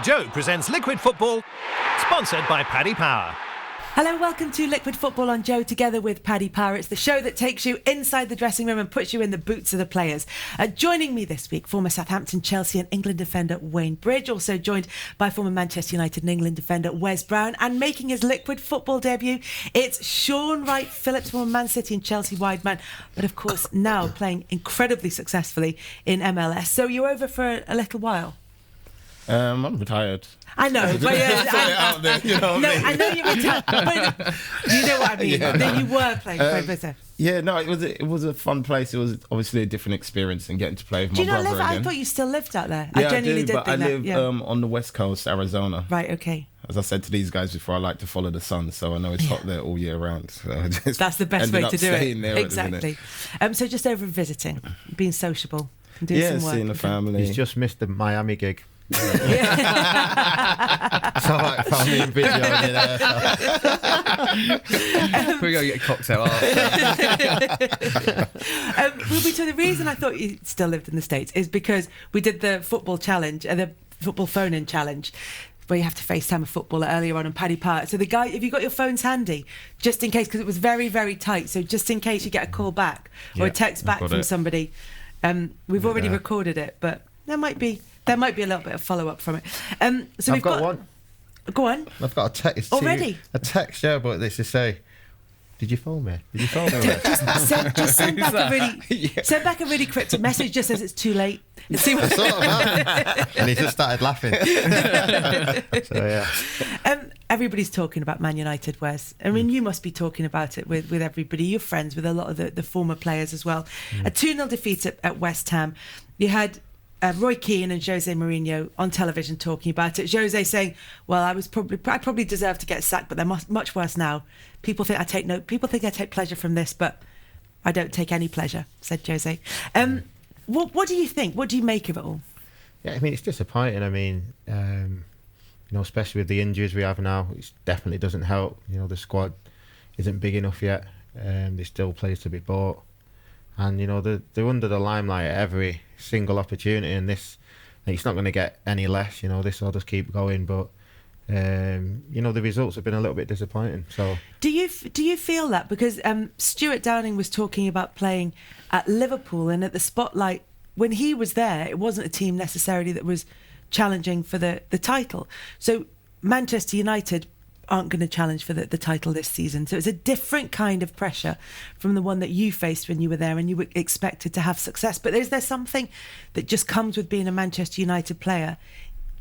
Joe presents Liquid Football, sponsored by Paddy Power. Hello, welcome to Liquid Football on Joe, together with Paddy Power. It's the show that takes you inside the dressing room and puts you in the boots of the players. Joining me this week, former Southampton, Chelsea and England defender Wayne Bridge, also joined by former Manchester United and England defender Wes Brown, and making his Liquid Football debut, it's Shaun Wright-Phillips, former Man City and Chelsea wide man, but of course now playing incredibly successfully in MLS. So you're over for a little while? I'm retired. I know, but I know you're retired, but you know what I mean. Yeah, You were playing for business. Yeah, no, it was a fun place. It was obviously a different experience than getting to play with my brother again. I thought you still lived out there. Yeah, I genuinely did but I think live on the west coast, Arizona. Right, okay. As I said to these guys before, I like to follow the sun, so I know it's hot there all year round. So that's the best way to do it. Exactly. So just over visiting, being sociable, and doing some work. Seeing the family. He's just missed the Miami gig. So like family and video in there. We go get a cocktail after. So the reason I thought you still lived in the States is because we did the football challenge, the football phone-in challenge, where you have to FaceTime a footballer earlier on Paddy Power. So the guy, if you got your phones handy, just in case, because it was very, very tight, so just in case you get a call back or a text back from somebody, we've already recorded it, but there might be a little bit of follow-up from it. So I've got one. Go on. I've got a text. Already? A text, yeah, but this is say, did you phone me? Did you phone me? just send back a really cryptic message. Just says it's too late. And see what and he just started laughing. So yeah. Everybody's talking about Man United, Wes. I mean, you must be talking about it with everybody. You're friends with a lot of the former players as well. A 2-0 defeat at West Ham. You had Roy Keane and Jose Mourinho on television talking about it. Jose saying, "Well, I probably deserve to get sacked, but they're much worse now. People think I take pleasure from this, but I don't take any pleasure," said Jose. What do you think? What do you make of it all? Yeah, I mean, it's disappointing. I mean, especially with the injuries we have now, it definitely doesn't help. The squad isn't big enough yet. There's still players to be bought. And they're under the limelight at every single opportunity, and it's not going to get any less. This will just keep going. But the results have been a little bit disappointing. So do you feel that because Stuart Downing was talking about playing at Liverpool, and at the Spotlight when he was there, it wasn't a team necessarily that was challenging for the title. So Manchester United aren't going to challenge for the title this season. So it's a different kind of pressure from the one that you faced when you were there and you were expected to have success. But is there something that just comes with being a Manchester United player,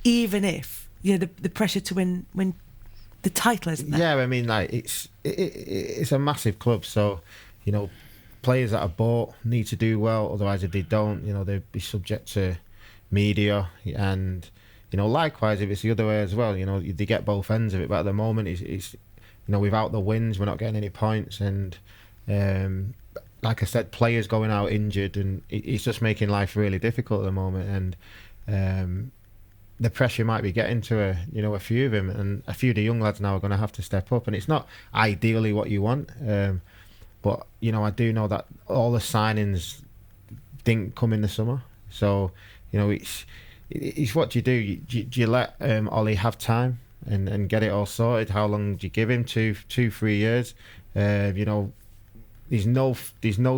even if the pressure to win the title, isn't there? Yeah, I mean, it's a massive club, so players that are bought need to do well. Otherwise, if they don't, they'd be subject to media and. Likewise, if it's the other way as well, they get both ends of it. But at the moment, it's without the wins, we're not getting any points. And like I said, players going out injured, and it's just making life really difficult at the moment. And the pressure might be getting to a few of them, and a few of the young lads now are going to have to step up. And it's not ideally what you want, but I do know that all the signings didn't come in the summer, so it's what you do. Do you let Ollie have time and get it all sorted? How long do you give him? 2-3 years? There's no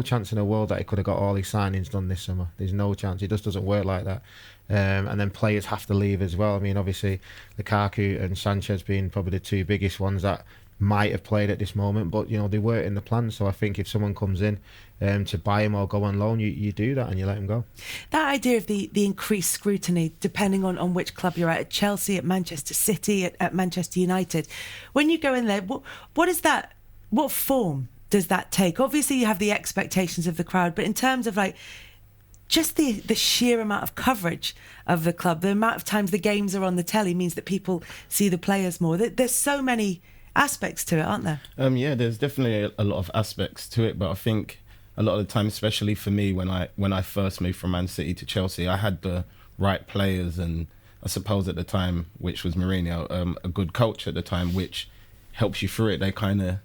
chance in the world that he could have got all his signings done this summer. There's no chance. It just doesn't work like that. And then players have to leave as well. I mean, obviously, Lukaku and Sanchez being probably the two biggest ones that might have played at this moment, but they weren't in the plan. So I think if someone comes in to buy him or go on loan, you do that and you let him go. That idea of the increased scrutiny, depending on which club you're at Chelsea, at Manchester City, at Manchester United, when you go in there, what is that? What form does that take? Obviously, you have the expectations of the crowd, but in terms of just the sheer amount of coverage of the club, the amount of times the games are on the telly means that people see the players more. There's so many aspects to it, aren't there? Yeah, there's definitely a lot of aspects to it, but I think a lot of the time, especially for me, when I first moved from Man City to Chelsea, I had the right players, and I suppose at the time, which was Mourinho, a good coach at the time, which helps you through it. They kind of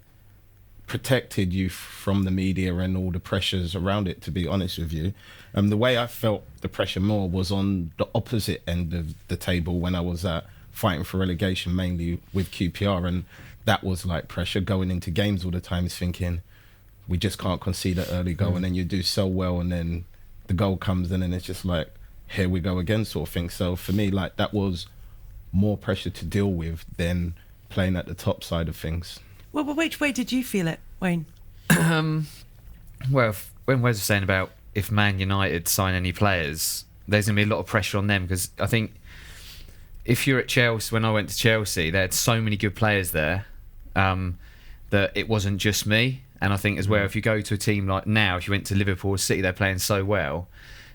protected you from the media and all the pressures around it, to be honest with you. The way I felt the pressure more was on the opposite end of the table when I was fighting for relegation, mainly with QPR, and that was like pressure going into games all the time, thinking we just can't concede an early goal, and then you do so well and then the goal comes in and it's just like, here we go again, sort of thing. So for me, like, that was more pressure to deal with than playing at the top side of things. Well, which way did you feel it, Wayne? Well, when Wes was saying about if Man United sign any players, there's going to be a lot of pressure on them, because I think if you're at Chelsea, when I went to Chelsea, they had so many good players there that it wasn't just me. And I think as well, if you go to a team like now, if you went to Liverpool or City, they're playing so well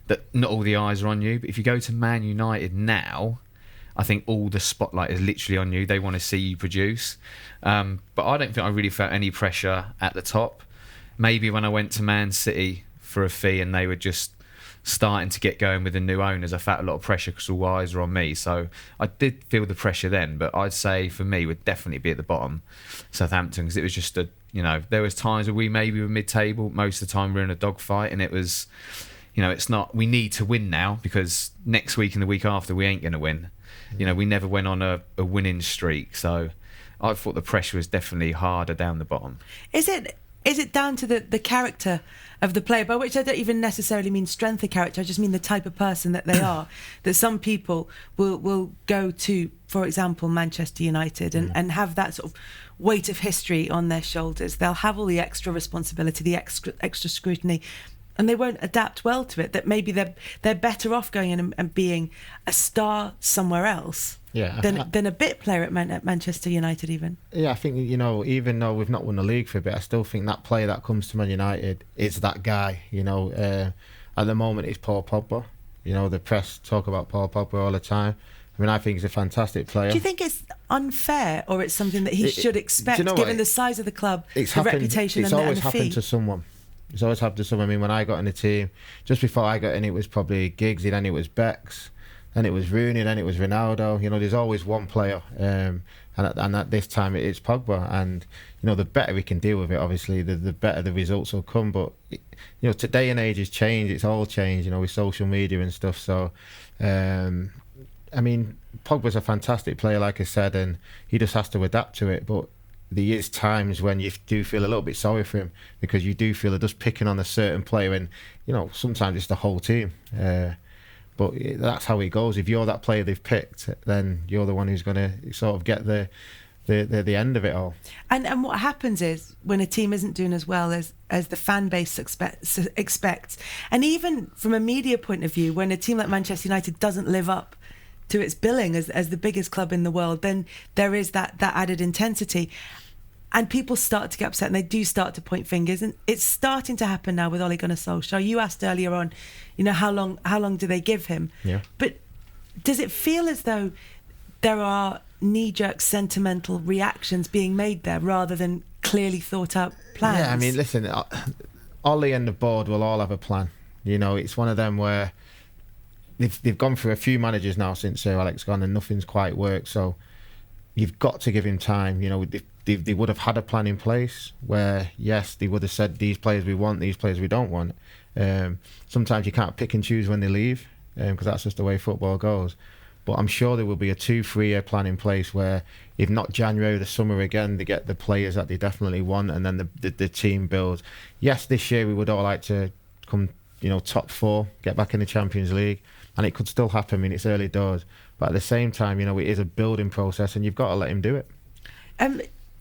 that not all the eyes are on you. But if you go to Man United now, I think all the spotlight is literally on you. They want to see you produce. But I don't think I really felt any pressure at the top. Maybe when I went to Man City for a fee and they were just starting to get going with the new owners, I felt a lot of pressure because all eyes were on me. So I did feel the pressure then, but I'd say for me would definitely be at the bottom, Southampton, because it was just there was times where we maybe were mid-table. Most of the time we were in a dogfight, and it was, it's not, we need to win now, because next week and the week after we ain't going to win. We never went on a winning streak. So I thought the pressure was definitely harder down the bottom. Is it down to the character of the player, by which I don't even necessarily mean strength of character, I just mean the type of person that they are, that some people will go to, for example, Manchester United and have that sort of weight of history on their shoulders. They'll have all the extra responsibility, the extra scrutiny, and they won't adapt well to it. That maybe they're better off going in and being a star somewhere else than a bit player at Manchester United even. Yeah, I think, even though we've not won the league for a bit, I still think that player that comes to Man United is that guy. At the moment it's Paul Pogba. The press talk about Paul Pogba all the time. I mean, I think he's a fantastic player. Do you think it's unfair, or it's something that he should expect, given the size of the club, the reputation and the fee? It's always happened to someone. It's always happened to someone. I mean, when I got in the team, just before I got in, it was probably Giggsy, then it was Becks, then it was Rooney, then it was Ronaldo. There's always one player. And at this time, it's Pogba. And, the better we can deal with it, obviously, the better the results will come. But, today and age has changed. It's all changed, with social media and stuff. So, I mean, Pogba's a fantastic player, like I said, and he just has to adapt to it. But there is times when you do feel a little bit sorry for him, because you do feel they're just picking on a certain player, and sometimes it's the whole team. But that's how it goes. If you're that player they've picked, then you're the one who's going to sort of get the end of it all. And what happens is, when a team isn't doing as well as the fan base expects, and even from a media point of view, when a team like Manchester United doesn't live up to its billing as the biggest club in the world, then there is that added intensity, and people start to get upset, and they do start to point fingers, and it's starting to happen now with Ole Gunnar Solskjaer. You asked earlier on, how long do they give him? Yeah. But does it feel as though there are knee-jerk sentimental reactions being made there rather than clearly thought out plans? Yeah, I mean, listen, Ole and the board will all have a plan. It's one of them where they've gone through a few managers now since Sir Alex gone, and nothing's quite worked. So you've got to give him time. They would have had a plan in place where, yes, they would have said, these players we want, these players we don't want. Sometimes you can't pick and choose when they leave, because that's just the way football goes. But I'm sure there will be a 2-3 year plan in place where, if not January, the summer again, they get the players that they definitely want, and then the team builds. Yes, this year we would all like to come, top 4, get back in the Champions League. And it could still happen. I mean, it's early doors, but at the same time, it is a building process, and you've got to let him do it.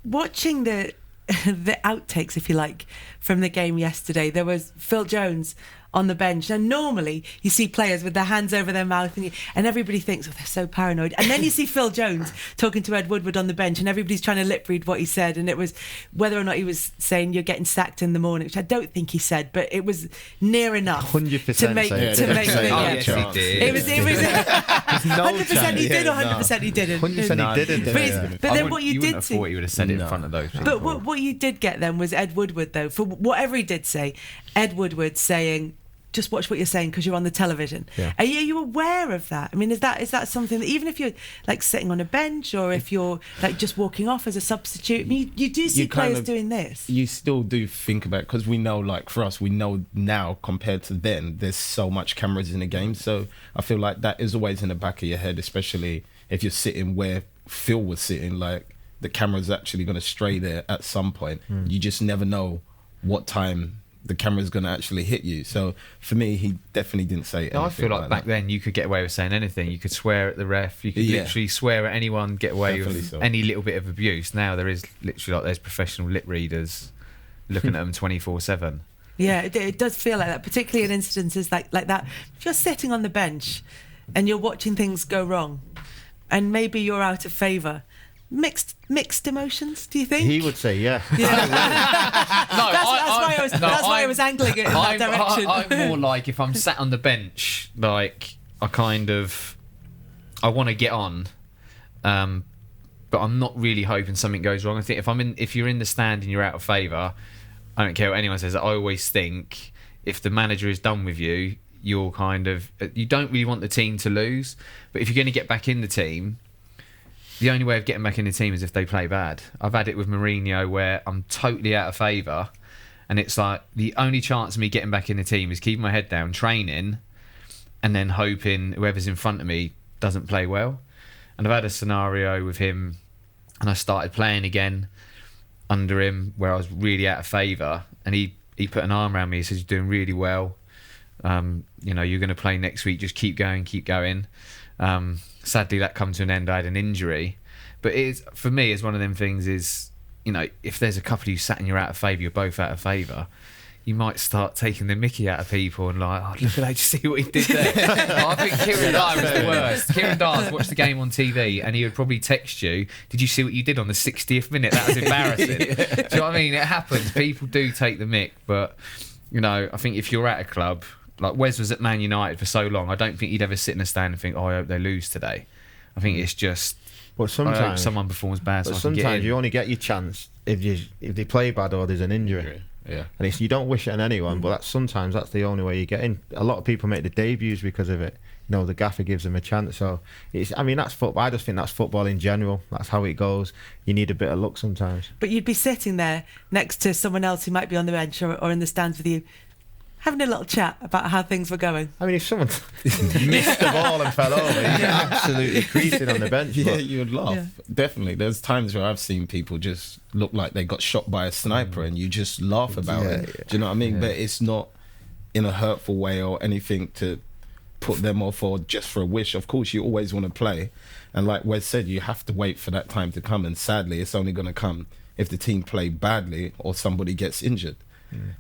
Watching the outtakes, if you like, from the game yesterday, there was Phil Jones on the bench. And normally you see players with their hands over their mouth and everybody thinks, they're so paranoid. And then you see Phil Jones talking to Ed Woodward on the bench, and everybody's trying to lip read what he said. And it was whether or not he was saying you're getting sacked in the morning, which I don't think he said, but it was near enough 100% to make yes, he did. It was 100% he did or 100% he didn't. 100% he didn't. But then what you did see, thought he would have said it in front of those people. But what you did get then was Ed Woodward, though, for whatever he did say, Ed Woodward saying, just watch what you're saying because you're on the television. Yeah. Are you aware of that? I mean, is that something that even if you're like sitting on a bench or if you're like just walking off as a substitute, I mean, you do see players doing this. You still do think about it because we know, like for us, we know now compared to then, there's so much cameras in the game. So I feel like that is always in the back of your head, especially if you're sitting where Phil was sitting, like the camera's actually going to stray there at some point. You just never know what time the camera's going to actually hit you. So for me, he definitely didn't say anything. I feel like back that. then you could get away with saying anything. You could swear at the ref. You could literally swear at anyone, get away Definitely with so. any little bit of abuse. Now there is literally there's professional lip readers looking at them 24/7. Yeah, it does feel like that, particularly in instances like that. If you're sitting on the bench and you're watching things go wrong and maybe you're out of favour, mixed emotions, do you think? He would say, yeah. That's why I was angling it in that direction. I'm more like if I'm sat on the bench, like I want to get on, but I'm not really hoping something goes wrong. I think if you're in the stand and you're out of favour, I don't care what anyone says. I always think if the manager is done with you, you don't really want the team to lose. But if you're going to get back in the team, the only way of getting back in the team is if they play bad. I've had it with Mourinho where I'm totally out of favour and it's like the only chance of me getting back in the team is keeping my head down, training, and then hoping whoever's in front of me doesn't play well. And I've had a scenario with him and I started playing again under him where I was really out of favour and he put an arm around me. He said, "You're doing really well. You're going to play next week. Just keep going, keep going." Sadly, that come to an end. I had an injury, but for me, it's one of them things. Is if there's a couple of you sat and you're out of favour, you're both out of favour. You might start taking the mickey out of people and like, "Oh, look at that! Did you see what he did there?" I think Kieran Dyer was the worst. Kieran Dyer's watched the game on TV and he would probably text you, "Did you see what you did on the 60th minute? That was embarrassing." Do you know what I mean? It happens. People do take the mick, but I think if you're at a club. Like Wes was at Man United for so long, I don't think he'd ever sit in a stand and think, "Oh, I hope they lose today." I think it's just, But sometimes I hope someone performs bad. But so I can get sometimes in. you only get your chance if they play bad or there's an injury. Yeah. And you don't wish it on anyone, but sometimes that's the only way you get in. A lot of people make the debuts because of it. The gaffer gives them a chance. So that's football. I just think that's football in general. That's how it goes. You need a bit of luck sometimes. But you'd be sitting there next to someone else who might be on the bench or in the stands with you, having a little chat about how things were going. I mean, if someone missed the ball and fell over, you'd get absolutely creasing on the bench. Yeah, you would laugh. Yeah. Definitely. There's times where I've seen people just look like they got shot by a sniper and you just laugh about it. Yeah. Do you know what I mean? Yeah. But it's not in a hurtful way or anything to put them off or just for a wish. Of course, you always want to play. And like Wes said, you have to wait for that time to come. And sadly, it's only going to come if the team play badly or somebody gets injured.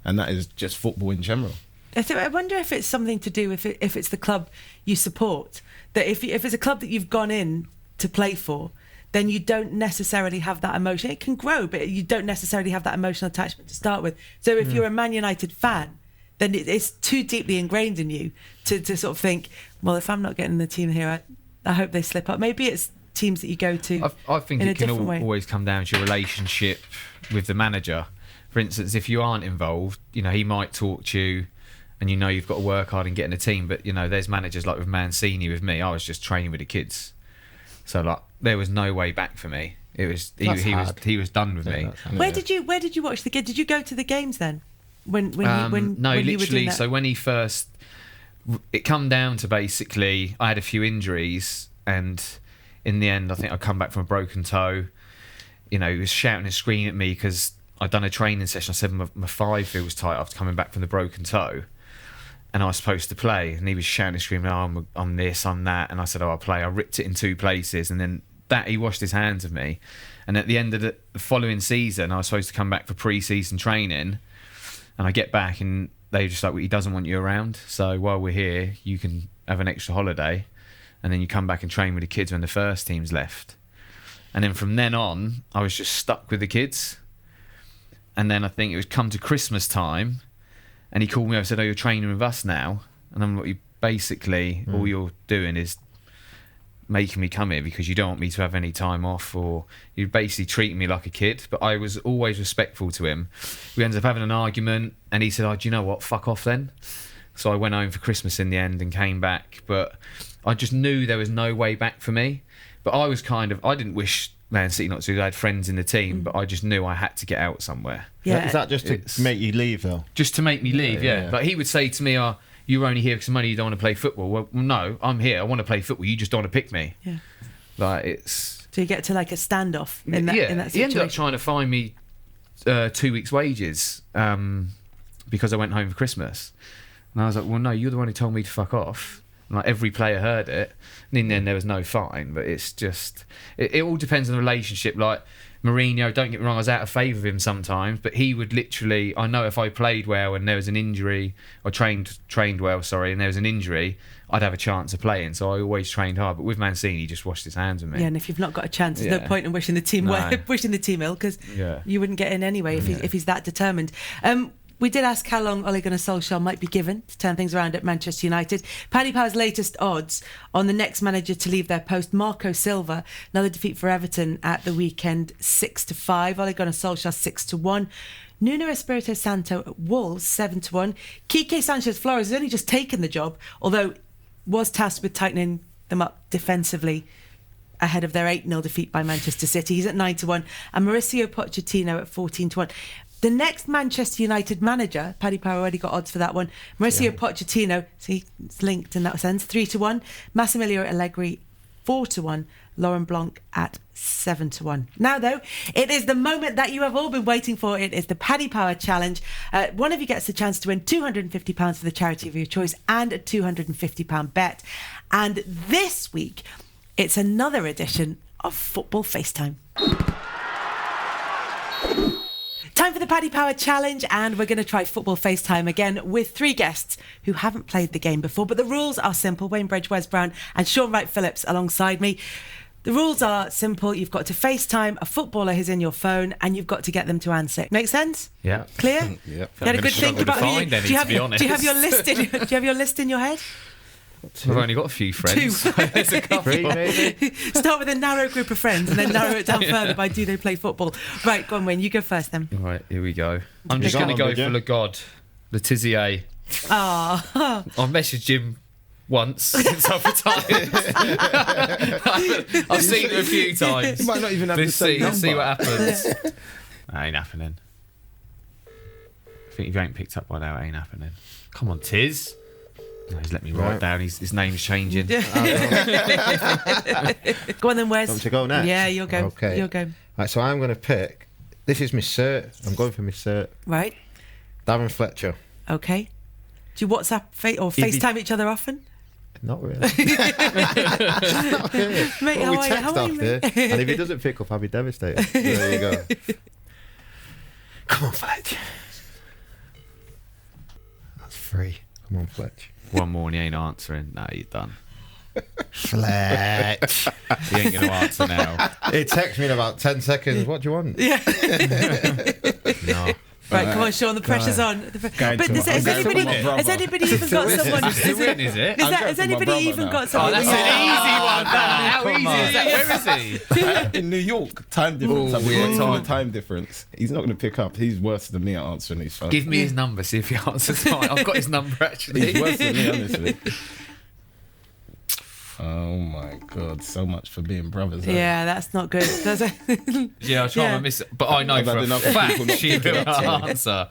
And that is just football in general. I wonder if it's something to do with if it's the club you support. That if it's a club that you've gone in to play for, then you don't necessarily have that emotion. It can grow, but you don't necessarily have that emotional attachment to start with. So if you're a Man United fan, then it's too deeply ingrained in you to sort of think, well, if I'm not getting the team here, I hope they slip up. Maybe it's teams that you go to. I think in it a can different way. always come down to your relationship with the manager. For instance, if you aren't involved, he might talk to you and you've got to work hard and get in a team. But, there's managers like with Mancini, with me, I was just training with the kids. So, like, there was no way back for me. It was he was done with me. Where did you watch the game? Did you go to the games then? When no, you were literally. doing that? So when he first, it come down to basically, I had a few injuries and in the end, I think I come back from a broken toe. He was shouting and screaming at me because I'd done a training session. I said my thigh feels tight after coming back from the broken toe. And I was supposed to play. And he was shouting and screaming, "Oh, I'm this, I'm that." And I said, "Oh, I'll play." I ripped it in 2 places. And then he washed his hands of me. And at the end of the following season, I was supposed to come back for pre-season training. And I get back and they were just like, "Well, he doesn't want you around. So while we're here, you can have an extra holiday. And then you come back and train with the kids when the first team's left." And then from then on, I was just stuck with the kids. And then I think it was come to Christmas time and he called me up and said, "Oh, you're training with us now." And I'm like, basically, all you're doing is making me come here because you don't want me to have any time off, or you basically treat me like a kid. But I was always respectful to him. We ended up having an argument and he said, "Oh, do you know what? Fuck off then." So I went home for Christmas in the end and came back. But I just knew there was no way back for me. But I was I didn't wish Man City not to. I had friends in the team, but I just knew I had to get out somewhere. Yeah. Is that just to make you leave, though? Just to make me leave, yeah. Like he would say to me, "Oh, you're only here because of money. You don't want to play football." Well, no, I'm here. I want to play football. You just don't want to pick me. Yeah. Like it's. So you get to like a standoff in that situation. He ended up trying to fine me 2 weeks' wages because I went home for Christmas, and I was like, "Well, no, you're the one who told me to fuck off." And like every player heard it, and in the end there was no fine. But it's just it all depends on the relationship. Like Mourinho, don't get me wrong, I was out of favour of him sometimes, but he would literally. I know if I played well and there was an injury, or trained well, sorry, and there was an injury, I'd have a chance of playing. So I always trained hard. But with Mancini, he just washed his hands with me. Yeah, and if you've not got a chance, there's no point in wishing the team ill because you wouldn't get in anyway if he's that determined. We did ask how long Ole Gunnar Solskjaer might be given to turn things around at Manchester United. Paddy Power's latest odds on the next manager to leave their post, Marco Silva, another defeat for Everton at the weekend, 6-5. Ole Gunnar Solskjaer 6-1. Nuno Espirito Santo at Wolves 7-1. Quique Sanchez Flores has only just taken the job, although was tasked with tightening them up defensively ahead of their 8-0 defeat by Manchester City. He's at 9-1. And Mauricio Pochettino at 14-1. The next Manchester United manager, Paddy Power already got odds for that one. Mauricio Pochettino, see, it's linked in that sense, 3-1. Massimiliano Allegri, 4-1. Laurent Blanc at 7-1. Now, though, it is the moment that you have all been waiting for. It is the Paddy Power Challenge. One of you gets the chance to win £250 for the charity of your choice and a £250 bet. And this week, it's another edition of Football FaceTime. Time for the Paddy Power Challenge, and we're going to try Football FaceTime again with 3 guests who haven't played the game before. But the rules are simple. Wayne Bridge, Wes Brown and Shaun Wright-Phillips alongside me. The rules are simple. You've got to FaceTime a footballer who's in your phone and you've got to get them to answer. Make sense? Yeah. Clear? Yeah. You had a good think about who you... Do you have your list in, do you have your list in your head? I've only got a few friends. 2. There's a couple. 3, maybe. Start with a narrow group of friends and then narrow it down further by do they play football. Right, go on, Wayne. You go first then. All right, here we go. I'm just going to go for Letizia. Ah. I've messaged him once since I've retired. I've seen him a few times. You might not even have the same Let's see number. what happens. That ain't happening. I think if you ain't picked up by now, it ain't happening. Come on, Tiz. No, he's let me write down. His name's changing. Go on then, Wes. Want to go next? Yeah, you'll go. Okay. You'll go. Right, so I'm going to pick. This is my cert. I'm going for my cert. Right. Darren Fletcher. Okay. Do you WhatsApp or FaceTime each other often? Not really. Not really. Mate, Well, we how are you? text How are you, after, mate? and if he doesn't pick up, I'll be devastated. So there you go. Come on, Fletch. That's 3. Come on, Fletch. One more and he ain't answering. No, you're done. Fletch. He ain't going to answer now. He texts me in about 10 seconds. What do you want? Yeah. No. Right, come on, Shaun, the pressure's on. But has anybody even got someone? It's a win, is it? Has anybody even got Oh, someone? that's an easy one. How easy is that? Where is he? In New York, time difference. weird Time difference. He's not going to pick up. He's worse than me at answering his phone. Give me his number, see if he answers right. I've got his number, actually. He's worse than me, honestly. Oh my God! So much for being brothers. Yeah, that's not good. Yeah, I'll try Yeah. and miss it. But I know I've for had a enough people fact not she picking will up, so- answer.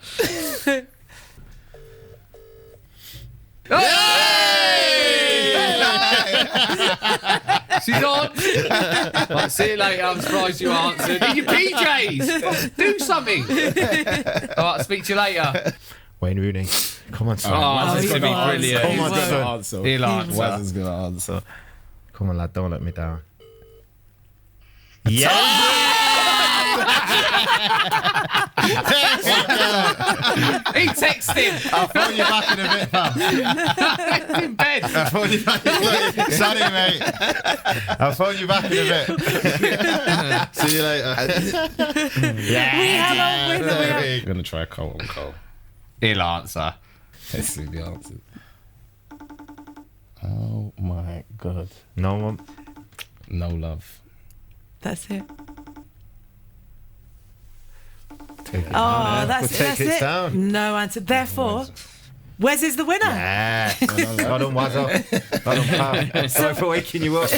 She's on. Right, see you later. I'm surprised you answered. In your PJs. Do something. All right, speak to you later. Wayne Rooney. Come on, son. Oh, this is going to be won't. brilliant. Come on, answer. He'll answer. Wes is going to answer. Come on, lad. Don't let me down. Yeah. He texted him. I'll phone you back in a bit, pal. He's in bed. I'll phone you back in a bit. Sorry, mate. I'll phone you back in a bit. See you later. We have a winner. I'm going to try Cole on Cole. He'll answer. Let's see the answer. Oh my God. No one. No love. That's it. Take it Oh, down, that's We'll take it. it down. No answer. Therefore, Wes is the winner. Yeah. Well done, Wazzo. Well done, pal. Sorry for waking you up.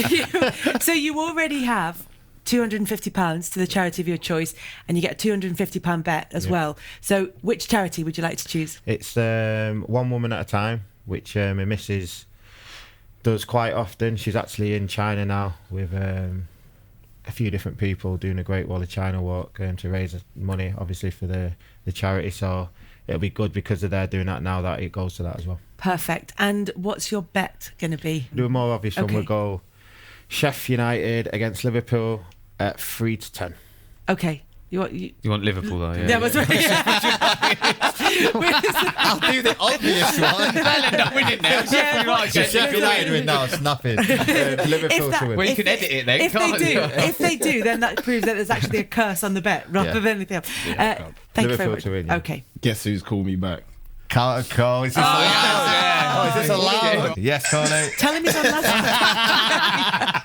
So you already have £250 to the charity of your choice, and you get a £250 bet as well. So which charity would you like to choose? It's One Woman at a Time, which my missus does quite often. She's actually in China now with a few different people doing a Great Wall of China walk to raise money, obviously, for the charity. So it'll be good because of they're doing that now, that it goes to that as well. Perfect. And what's your bet going to be? Do a more obvious one. Okay. We'll go Sheffield United against Liverpool at 3-10. Okay. You want Liverpool though? Yeah. That was right. I'll do the obvious one. They'll end up winning now. Sheffield United win. No, it's nothing. Liverpool to win. Well, you can edit it then, can't you? If they do, then that proves that there's actually a curse on the bet rather than anything else. Thank you very Liverpool much. to win, yeah. Okay. Guess who's called me back? Carl, is this allowed? Is this allowed? Yes, Carlo. Tell him he's on last.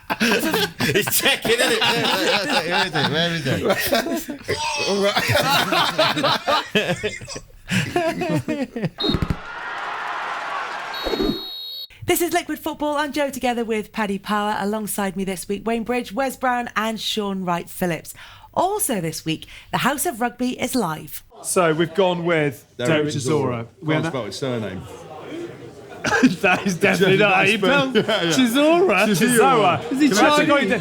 He's checking, isn't it? Where is it? This is Liquid Football. I'm Jo, together with Paddy Power. Alongside me this week, Wayne Bridge, Wes Brown and Shaun Wright-Phillips. Also this week, the House of Rugby is live. So we've gone with Derek Chisora. Chisora. Can't spell his surname. That is definitely not how you spell Chisora. Chisora. Is he Chinese?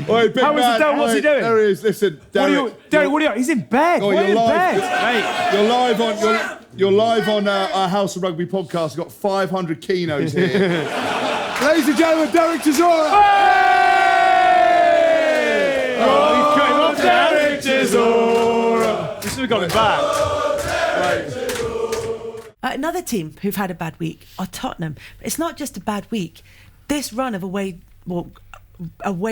Oi, big How is man. it done? What's he doing? There he is. Listen, Derek. Derek, what are you? He's in bed. Oh, Why you're in live. bed? You're live on our House of Rugby podcast. We've got 500 kinos here. Ladies and gentlemen, Derek Chisora. Oh, he's cutting off Derek Chisora. We should have got him back. Another team who've had a bad week are Tottenham. But it's not just a bad week. This run of away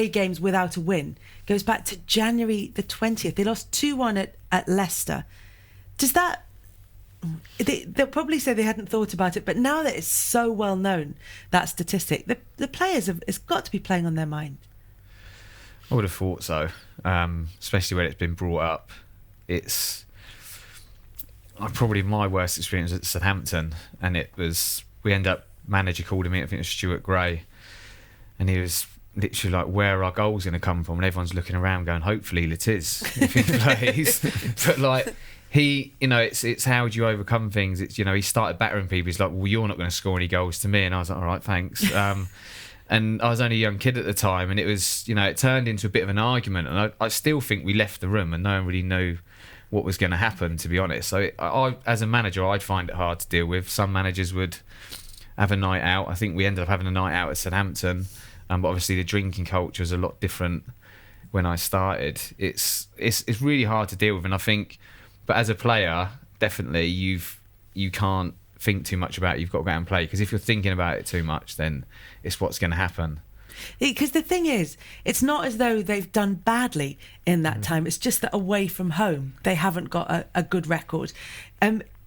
games without a win goes back to January the 20th. They lost 2-1 at Leicester. Does that... They'll probably say they hadn't thought about it, but now that it's so well known, that statistic, the players it's got to be playing on their mind. I would have thought so, especially when it's been brought up. It's probably my worst experience at Southampton, and we end up, manager called him in, I think it was Stuart Gray, and he was literally like, where are our goals going to come from? And everyone's looking around going, hopefully it is if he plays. But like, it's how do you overcome things? It's, he started battering people. He's like, well, you're not going to score any goals to me. And I was like, all right, thanks. And I was only a young kid at the time, and it was, it turned into a bit of an argument. And I still think we left the room and no one really knew what was going to happen, to be honest. So I, as a manager, I'd find it hard to deal with. Some managers would have a night out. I think we ended up having a night out at Southampton. But obviously the drinking culture is a lot different when I started. It's really hard to deal with. And I think, but as a player, definitely you can't think too much about it. You've got to go out and play, because if you're thinking about it too much, then it's what's going to happen. Because the thing is, it's not as though they've done badly in that time. It's just that away from home, they haven't got a good record.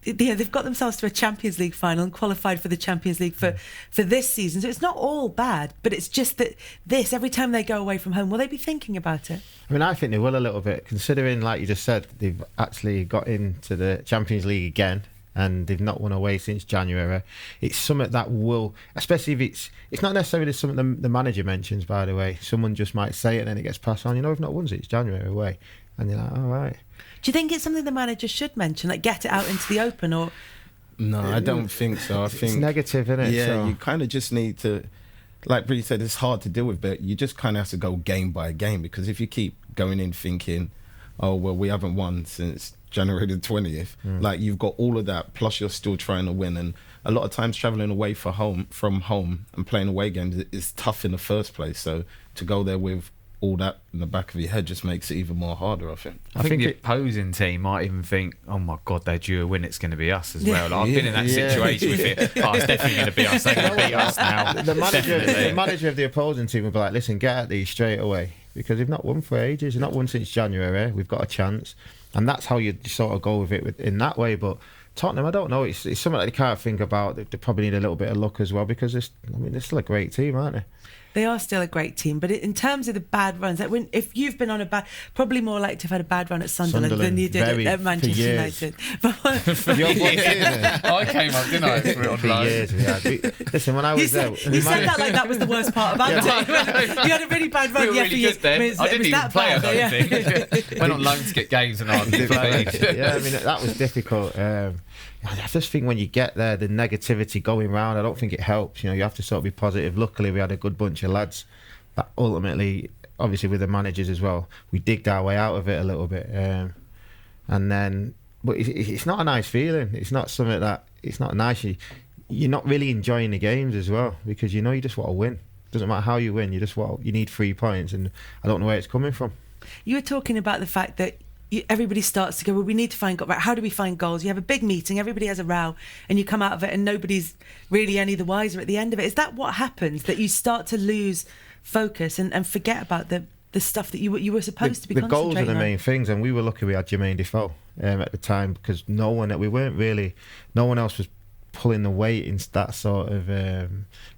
They've got themselves to a Champions League final and qualified for the Champions League for this season. So it's not all bad, but it's just that every time they go away from home, will they be thinking about it? I mean, I think they will a little bit, considering, like you just said, they've actually got into the Champions League again, and they've not won away since January. It's something that will, especially if it's not necessarily something the manager mentions, by the way. Someone just might say it and then it gets passed on. We've not won since January away. And you're like, all right. Do you think it's something the manager should mention, like get it out into the open? Or No, I don't think so. I think it's negative, isn't it? Yeah, So you kind of just need to, like Bree said, it's hard to deal with, but you just kind of have to go game by game, because if you keep going in thinking, oh, well, we haven't won since January the 20th, like you've got all of that, plus you're still trying to win. And a lot of times travelling away from home and playing away games is tough in the first place. So to go there with all that in the back of your head just makes it even more harder, I think. I think the opposing team might even think, oh my God, they're due a win, it's going to be us as well. Like, I've been in that situation with it. Oh, it's definitely going to be us. They're going to beat us now. The manager of the opposing team will be like, listen, get at these straight away, because they've not won for ages. They've not won since January. We've got a chance. And that's how you sort of go with it in that way. But Tottenham, I don't know. It's something that they can't think about. They probably need a little bit of luck as well, because they're still a great team, aren't they? They are still a great team, but in terms of the bad runs, like if you've been on a bad, probably more likely to have had a bad run at Sunderland than you did at Manchester United. I came up, didn't I? For years, listen, when I was there, you said that like that was the worst part about it. You had a really bad run. We were really good then. I didn't even play. I don't think. Went on loan to get games and I didn't play. Yeah, I mean that was difficult. I just think when you get there, the negativity going round, I don't think it helps. You know, you have to sort of be positive. Luckily, we had a good bunch of lads that ultimately, obviously with the managers as well, we digged our way out of it a little bit. And then, but it's not a nice feeling. It's not something that, it's not nice. You're not really enjoying the games as well, because you know you just want to win. Doesn't matter how you win, you need 3 points, and I don't know where it's coming from. You were talking about the fact that everybody starts to go, well, we need to find goals. How do we find goals? You have a big meeting, everybody has a row, and you come out of it and nobody's really any the wiser at the end of it. Is that what happens, that you start to lose focus and forget about the stuff that you were supposed to be concentrating on? The goals are the main things, and we were lucky we had Jermaine Defoe at the time, because no one else was pulling the weight in that sort of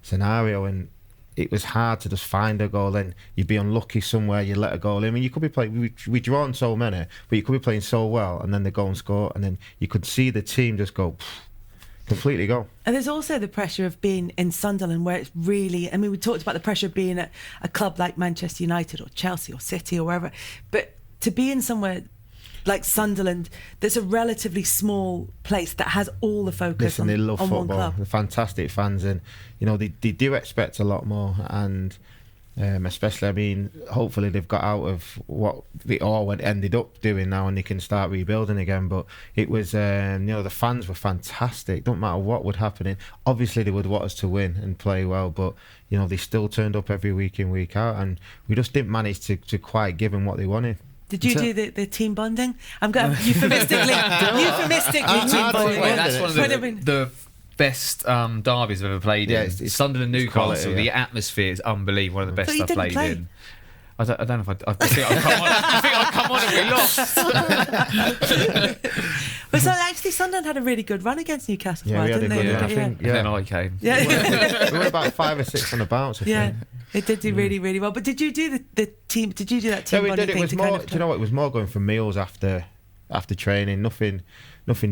scenario, and it was hard to just find a goal. Then you'd be unlucky somewhere, you let a goal in. I mean, you could be playing, we drawn so many, but you could be playing so well, and then they go and score, and then you could see the team just go completely go. And there's also the pressure of being in Sunderland, where it's really, I mean, we talked about the pressure of being at a club like Manchester United or Chelsea or City or wherever, but to be in somewhere like Sunderland, that's a relatively small place that has all the focus on, they love on football. one club. They're fantastic fans, and you know they do expect a lot more, and especially, I mean, hopefully they've got out of what they all ended up doing now, and they can start rebuilding again. But it was, you know, the fans were fantastic. Don't matter what would happen. Obviously they would want us to win and play well, but you know they still turned up every week in, week out, and we just didn't manage to quite give them what they wanted. Did you do the team bonding? I'm going euphemistically team bonding. That's one of the best derbies I've ever played in. It's Sunderland Newcastle. quality, The atmosphere is unbelievable. One of the best I've played in. I don't know if I think I've come on and we lost. But so actually, Sunderland had a really good run against Newcastle. Yeah, we had didn't a good they? run, I think. And then I came. Yeah. We were about 5 or 6 on the bounce, I think. It did do really, really well. But did you do the team? Did you do that team Yeah, we bonding did. It thing was to more. kind of? Do you know what? It was more going for meals after training. Nothing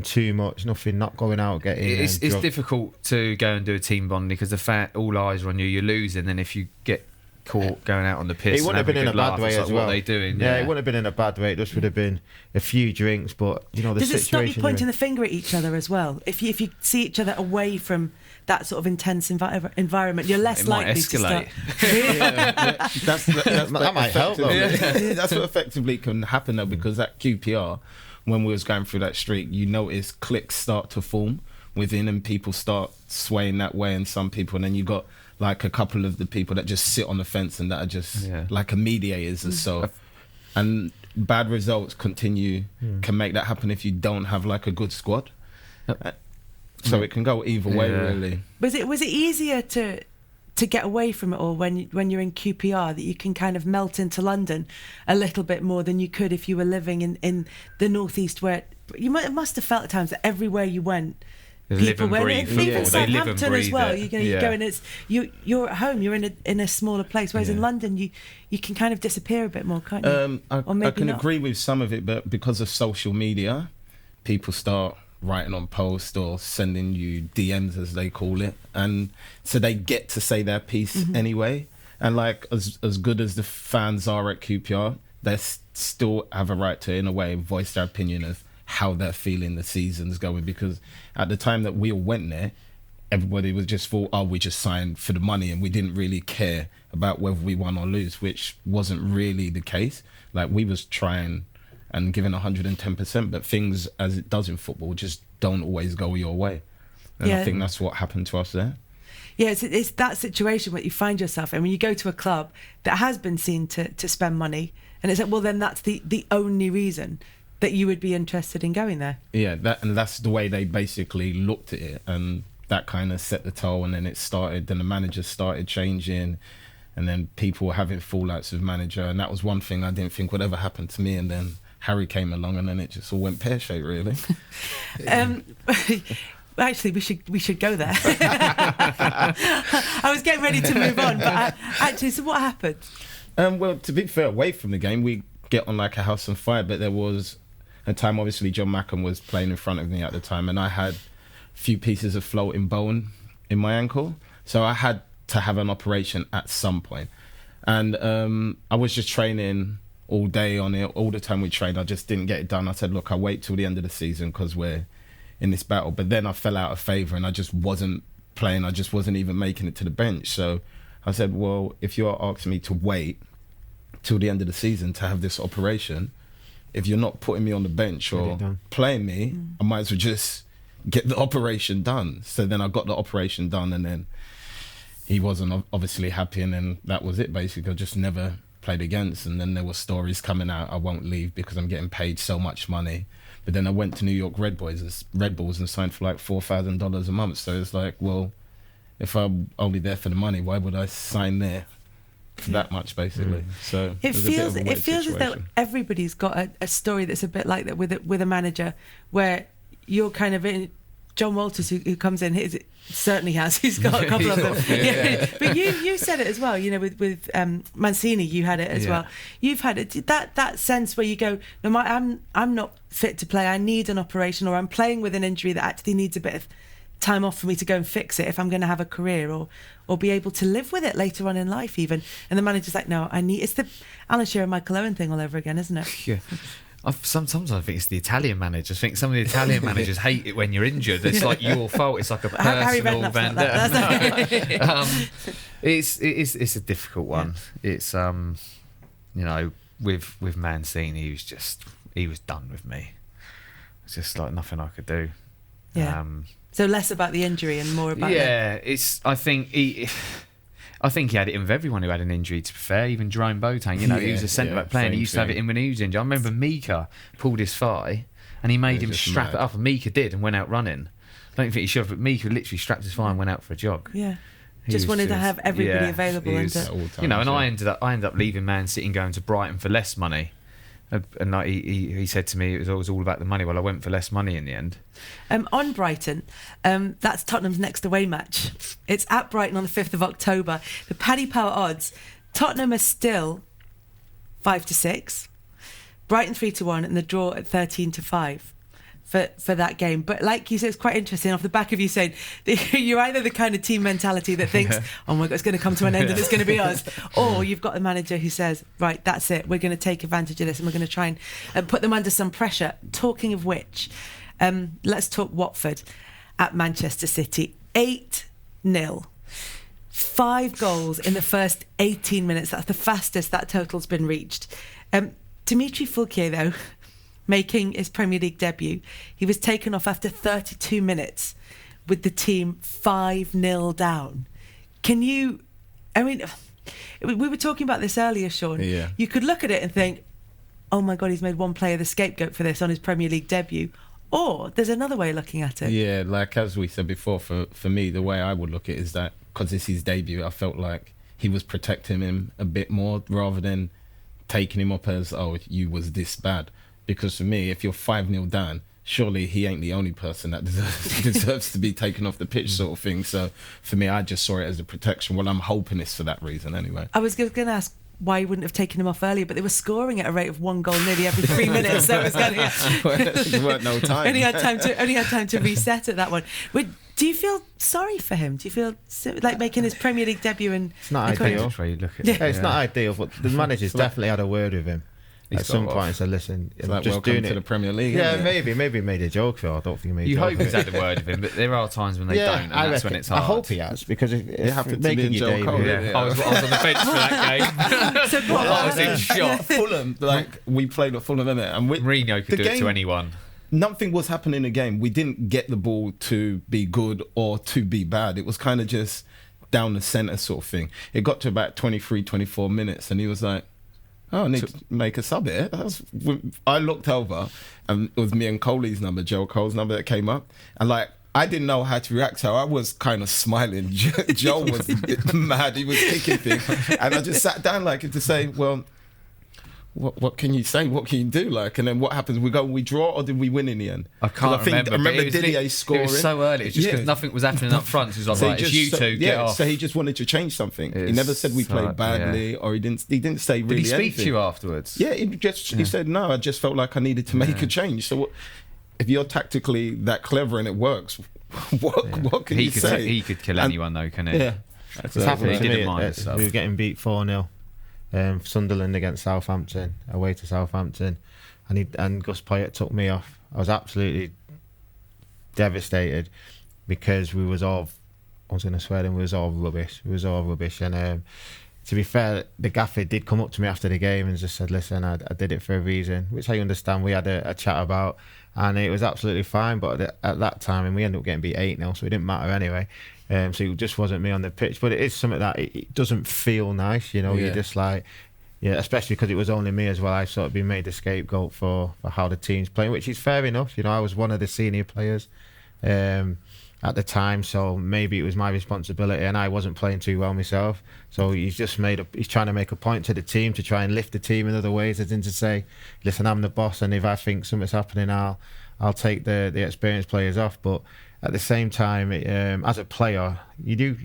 too much. Nothing. Not going out getting. It's difficult to go and do a team bonding because the fact all eyes are on you. You're losing, and if you get caught going out on the piss, it wouldn't have been in a bad way as well. What are they doing? Yeah, it wouldn't have been in a bad way. It just would have been a few drinks, but you know the Does it situation. stop you pointing the finger at each other as well? If you see each other away from that sort of intense environment, you're less It might likely escalate. to start. That might help, though. That's what effectively can happen though, because at QPR, when we was going through that streak, you notice cliques start to form within, and people start swaying that way, and some people, and then you got like a couple of the people that just sit on the fence and that are just like a mediators or so. And bad results can make that happen if you don't have like a good squad. So it can go either way, really. Was it easier to get away from it all when you're in QPR, that you can kind of melt into London a little bit more than you could if you were living in the northeast, where it must have felt at times that everywhere you went, people went, even Southampton as well. You go and you're at home. You're in a smaller place. Whereas in London, you can kind of disappear a bit more, can't you? I can agree with some of it, but because of social media, people start writing on posts or sending you DMs, as they call it, and so they get to say their piece anyway. And like as good as the fans are at QPR, they still have a right to, in a way, voice their opinion of how they're feeling the season's going, because at the time that we all went there, everybody was just thought, we just signed for the money, and we didn't really care about whether we won or lose, which wasn't really the case. Like, we was trying and giving 110%, but things, as it does in football, just don't always go your way. And I think that's what happened to us there. Yeah, it's that situation where you find yourself in when you go to a club that has been seen to spend money, and it's like, well, then that's the only reason that you would be interested in going there. Yeah, that's the way they basically looked at it, and that kind of set the tone. And then then the manager started changing, and then people were having fallouts with manager, and that was one thing I didn't think would ever happen to me. And then Harry came along, and then it just all went pear-shaped, really. actually, we should go there. I was getting ready to move on, but actually, so what happened? Well, to be fair, away from the game, we get on like a house on fire. But there was a time, obviously, John Mackham was playing in front of me at the time, and I had a few pieces of floating bone in my ankle, so I had to have an operation at some point. And I was just training all day on it, all the time we trained. I just didn't get it done. I said, look, I'll wait till the end of the season because we're in this battle. But then I fell out of favour and I just wasn't playing. I just wasn't even making it to the bench. So I said, well, if you're asking me to wait till the end of the season to have this operation, if you're not putting me on the bench or playing me, I might as well just get the operation done. So then I got the operation done, and then he wasn't obviously happy, and then that was it basically. I just never played against, and then there were stories coming out, I won't leave because I'm getting paid so much money. But then I went to New York Red Bulls and signed for like $4,000 a month. So it's like, well, if I'm only there for the money, why would I sign there for that much basically? So it feels as though everybody's got a story that's a bit like that with a manager, where you're kind of in. John Walters, who comes in, certainly has. He's got a couple of them. Yeah. But you said it as well. You know, with Mancini, you had it as well. You've had it, that sense where you go, no, I'm not fit to play. I need an operation, or I'm playing with an injury that actually needs a bit of time off for me to go and fix it if I'm going to have a career or be able to live with it later on in life even. And the manager's like, no, it's the Alan Shearer, Michael Owen thing all over again, isn't it? Yeah. Sometimes I think it's the Italian managers. I think some of the Italian managers hate it when you're injured. It's like your fault. It's like a personal vendetta. It's a difficult one. Yeah. It's with Mancini, he was done with me. It's just like nothing I could do. Yeah. So less about the injury and more about I think he had it in with everyone who had an injury, to be fair. Even Jerome Boateng, he was a centre-back player, and he used to have it in when he was injured. I remember Mika pulled his thigh, and he made him strap it up, and Mika did, and went out running. I don't think he should have, but Mika literally strapped his thigh and went out for a jog. Yeah. Just wanted to have everybody available. I ended up leaving Man City and going to Brighton for less money. And like he said to me, it was all about the money. Well, I went for less money in the end. On Brighton, that's Tottenham's next away match. It's at Brighton on the 5th of October. The Paddy Power odds, Tottenham are still 5-6, Brighton 3-1, and the draw at 13-5 for that game. But like you said, it's quite interesting off the back of you saying you're either the kind of team mentality that thinks, oh my God, it's going to come to an end and it's going to be us, or you've got a manager who says, right, that's it, we're going to take advantage of this and we're going to try and put them under some pressure. Talking of which, let's talk Watford at Manchester City. 8-0. 5 goals in the first 18 minutes. That's the fastest that total's been reached. Dimitri Foulquier, though, making his Premier League debut, he was taken off after 32 minutes with the team 5-0 down. We were talking about this earlier, Shaun. Yeah. You could look at it and think, oh my God, he's made one player the scapegoat for this on his Premier League debut. Or there's another way of looking at it. Yeah, like as we said before, for me, the way I would look at it is that because it's his debut, I felt like he was protecting him a bit more rather than taking him up as, oh, you was this bad. Because for me, if you're 5-0 down, surely he ain't the only person that deserves to be taken off the pitch, sort of thing. So for me, I just saw it as a protection. Well, I'm hoping it's for that reason anyway. I was going to ask why you wouldn't have taken him off earlier, but they were scoring at a rate of 1 goal nearly every 3 minutes. So it was kind of there weren't no time. only had time to reset at that one. Do you feel sorry for him? Do you feel like making his Premier League debut? It's not ideal. It's not ideal, but the manager's definitely had a word with him. At some point, and said, "Listen, I'm like, just doing it to the Premier League." Yeah, maybe he made a joke. Phil, I don't think he made. You a joke. hope he's had a word with him, but there are times when they don't, and that's when it's hard. I hope he has, because it happened to me and Joe Cole. I was on the bench for that game. I was in shock. Fulham, we played at Fulham, innit? And Mourinho could do it to anyone. Nothing was happening in the game. We didn't get the ball to be good or to be bad. It was kind of just down the centre sort of thing. It got to about 23, 24 minutes, and he was like, oh, I need to make a sub here. I looked over, and it was me and Joe Cole's number that came up. And I didn't know how to react, so I was kind of smiling. Joe was mad, he was kicking things. And I just sat down to say, well, what can you say? What can you do? Like, and then what happens? We draw, or did we win in the end? I can't remember. I remember Didier scoring. It was so early. It's just because nothing was happening up front. So he was like, it's you two, get off. So he just wanted to change something. He never said we played badly, or he didn't say really anything. Did he speak to you afterwards? Yeah, he said, no, I just felt like I needed to make a change. So if you're tactically that clever and it works, what can you say? He could kill anyone though, can he? Yeah. It's happened to me. We were getting beat 4-0. Sunderland against Southampton, away to Southampton, and Gus Poyet took me off. I was absolutely devastated because we was all rubbish. And to be fair, the gaffer did come up to me after the game and just said, listen, I did it for a reason, which I understand. We had a chat about, and it was absolutely fine. But at that time, and we ended up getting beat 8-0, so it didn't matter anyway. So it just wasn't me on the pitch. But it is something that it doesn't feel nice, you know. You're just like, especially because it was only me as well. I sort of been made the scapegoat for how the team's playing, which is fair enough. You know, I was one of the senior players at the time, so maybe it was my responsibility, and I wasn't playing too well myself. So he's trying to make a point to the team to try and lift the team in other ways, as in to say, listen, I'm the boss, and if I think something's happening, I'll take the experienced players off. But at the same time, as a player, you do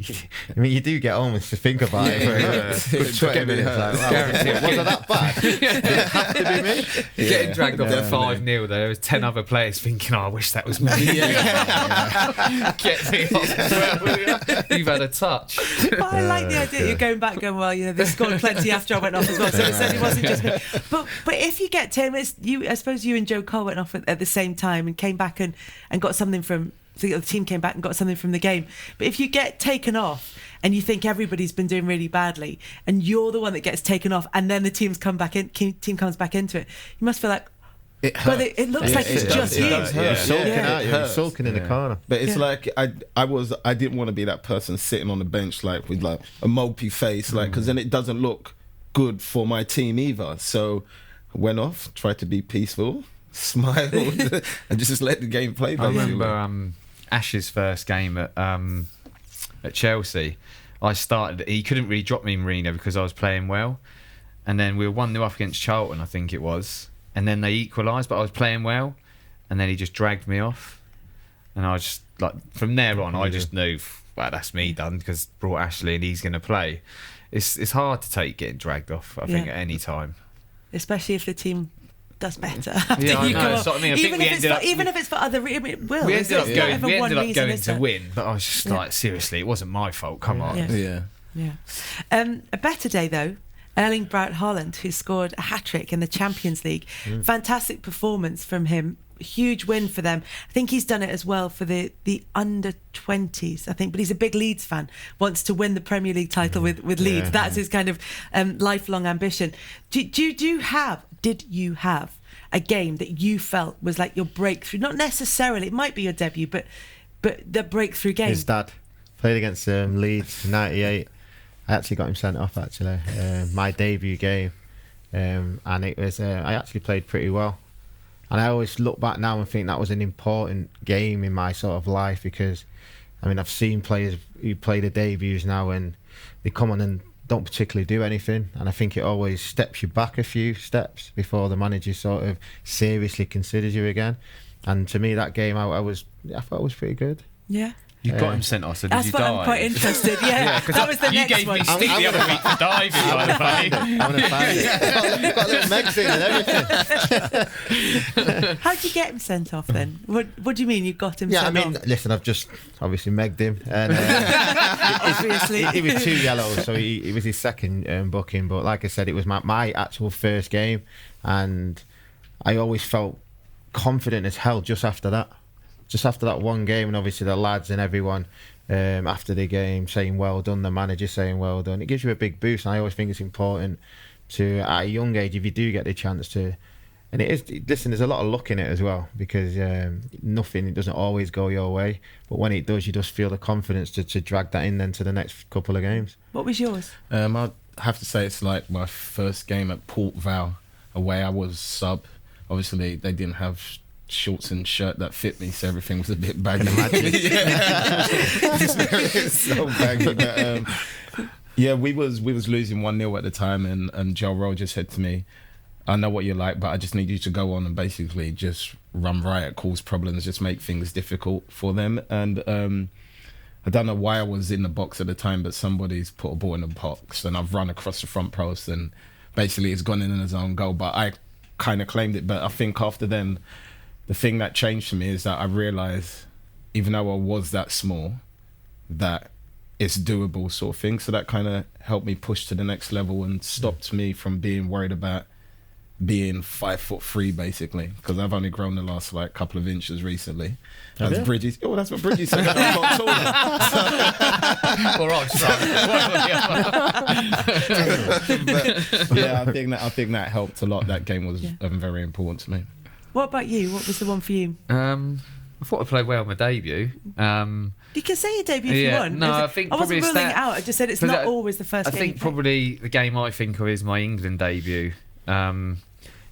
get almost to think about it for 20 minutes. Like, wow, was it that bad? Did it have to be me? Getting dragged off at 5-0, there was 10 other players thinking, I wish that was me. Get me off as well. You've had a touch. But I like the idea you're going back going, well, they scored plenty after I went off as well, so it certainly wasn't just me. But if you get 10 minutes, I suppose you and Joe Cole went off at the same time and came back and got something from... So the team came back and got something from the game. But if you get taken off and you think everybody's been doing really badly and you're the one that gets taken off and then the team comes back into it, you must feel like, it hurts. But it looks like it's just you. You're sulking out. You're sulking in the corner. But it's like I didn't want to be that person sitting on the bench like with like a mopey face, like, because then it doesn't look good for my team either. So went off, tried to be peaceful, smiled, and just let the game play. I remember Ash's first game at Chelsea. I started. He couldn't really drop me in Marino because I was playing well, and then we were 1-0 up against Charlton, I think it was, and then they equalised, but I was playing well, and then he just dragged me off, and I just like from there on I just knew, well, that's me done because brought Ashley and he's going to play. It's hard to take getting dragged off. I think at any time, especially if the team does better. Yeah, I know. That's what I mean. Even if it's for other reasons, we ended up going to win, but I was just like, seriously, it wasn't my fault. Come on. Yeah. A better day though. Erling Braut Haland, who scored a hat-trick in the Champions League. Fantastic performance from him. Huge win for them. I think he's done it as well for the under-20s, I think, but he's a big Leeds fan, wants to win the Premier League title with Leeds. That's his kind of lifelong ambition. Did you have a game that you felt was like your breakthrough? Not necessarily, it might be your debut, but the breakthrough game. His dad played against Leeds in '98. I actually got him sent off, my debut game, and it was I actually played pretty well. And I always look back now and think that was an important game in my sort of life, because I mean, I've seen players who play the debuts now and they come on and don't particularly do anything, and I think it always steps you back a few steps before the manager sort of seriously considers you again. And to me, that game, I thought it was pretty good. Yeah. You got him sent off, so did you die? That's what I'm quite interested. Yeah, that was the next one. You gave me stick the other week for diving, by the way. I'm going to find it. Got a little Meg thing and everything. How did you get him sent off then? What do you mean you got him sent off? Yeah, I mean, listen, I've just obviously megged him. And, obviously. He was 2 yellows, so it was his second booking. But like I said, it was my actual first game, and I always felt confident as hell just after that one game. And obviously the lads and everyone after the game saying well done, the manager saying well done, it gives you a big boost. And I always think it's important to, at a young age, if you do get the chance to, and it is, listen, there's a lot of luck in it as well, because it doesn't always go your way, but when it does, you just feel the confidence to drag that in then to the next couple of games. What was yours? I'd have to say it's like my first game at Port Vale away. I was sub. Obviously they didn't have shorts and shirt that fit me, so everything was a bit baggy. So baggy. But, we was losing 1-0 at the time, and Joe Rowe just said to me, I know what you're like, but I just need you to go on and basically just run riot, cause problems, just make things difficult for them. And I don't know why I was in the box at the time, but somebody's put a ball in the box and I've run across the front post and basically it's gone in his own goal. But I kind of claimed it. But I think after then, the thing that changed for me is that I realised, even though I was that small, that it's doable sort of thing. So that kind of helped me push to the next level and stopped me from being worried about being 5'3" basically, because I've only grown the last like couple of inches recently. That's Bridgie. Oh, that's what Bridgie said. I'm not taller. All right, Yeah, I think that helped a lot. That game was very important to me. What about you? What was the one for you? I thought I played well on my debut. You can say your debut if you want. No, I think I wasn't probably ruling it out. I just said it's not always the first I game. think probably the game I think of is my England debut.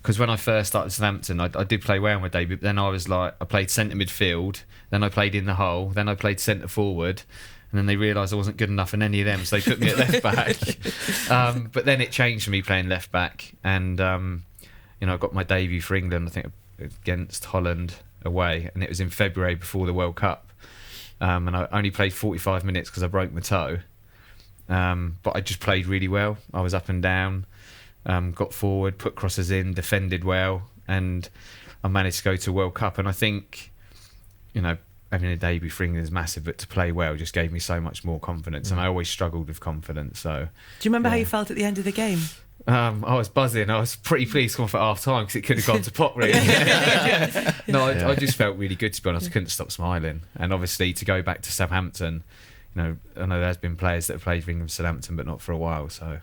Because when I first started Southampton, I did play well on my debut, but then I was like, I played centre midfield, then I played in the hole, then I played centre forward, and then they realised I wasn't good enough in any of them, so they put me at left back. But then it changed for me playing left back, and I got my debut for England, I think against Haland away, and it was in February before the World Cup, and I only played 45 minutes because I broke my toe, but I just played really well. I was up and down. Got forward, put crosses in, defended well, and I managed to go to World Cup. And I think, having a debut for England is massive, but to play well just gave me so much more confidence. And I always struggled with confidence. So, do you remember how you felt at the end of the game? I was buzzing. I was pretty pleased to come off at half time because it could have gone to pot, really. I just felt really good, to be honest. I couldn't stop smiling. And obviously, to go back to Southampton, I know there's been players that have played for England Southampton, but not for a while. So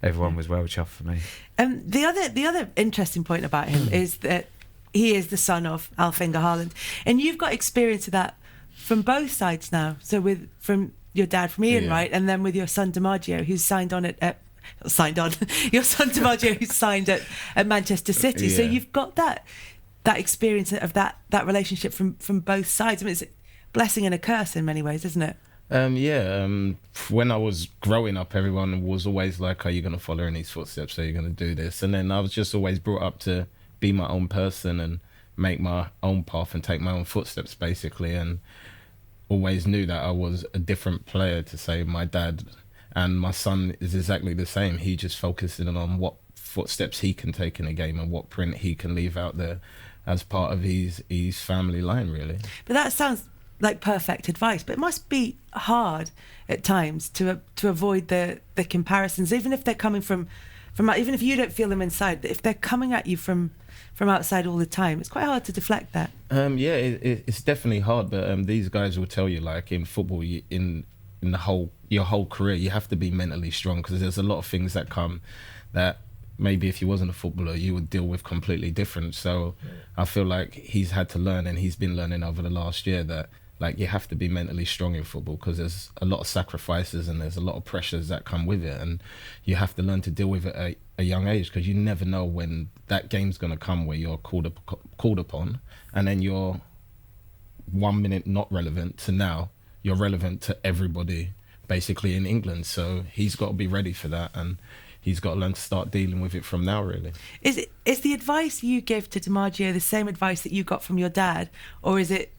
everyone was well chuffed for me. The other interesting point about him is that he is the son of Erling Haland, and you've got experience of that from both sides now. So from your dad, from Ian Wright, and then with your son DiMaggio, who's signed on your son DiMaggio, who's signed at Manchester City. So you've got that experience of that relationship from both sides. I mean, it's a blessing and a curse in many ways, isn't it? When I was growing up, everyone was always like, are you going to follow in his footsteps? Are you going to do this? And then I was just always brought up to be my own person and make my own path and take my own footsteps, basically. And always knew that I was a different player to, say, my dad. And my son is exactly the same. He just focuses on what footsteps he can take in a game and what print he can leave out there as part of his family line, really. But that sounds like perfect advice, but it must be hard at times to avoid the comparisons, even if they're coming from even if you don't feel them inside, if they're coming at you from outside all the time. It's quite hard to deflect that. It's definitely hard, but these guys will tell you, like, in football, in your whole career, you have to be mentally strong, because there's a lot of things that come that maybe if you wasn't a footballer you would deal with completely different. So I feel like he's had to learn, and he's been learning over the last year, that like you have to be mentally strong in football, because there's a lot of sacrifices and there's a lot of pressures that come with it, and you have to learn to deal with it at a young age, because you never know when that game's going to come where you're called upon, and then you're 1 minute not relevant to now you're relevant to everybody basically in England. So he's got to be ready for that, and he's got to learn to start dealing with it from now, really. Is the advice you give to DiMaggio the same advice that you got from your dad, or is it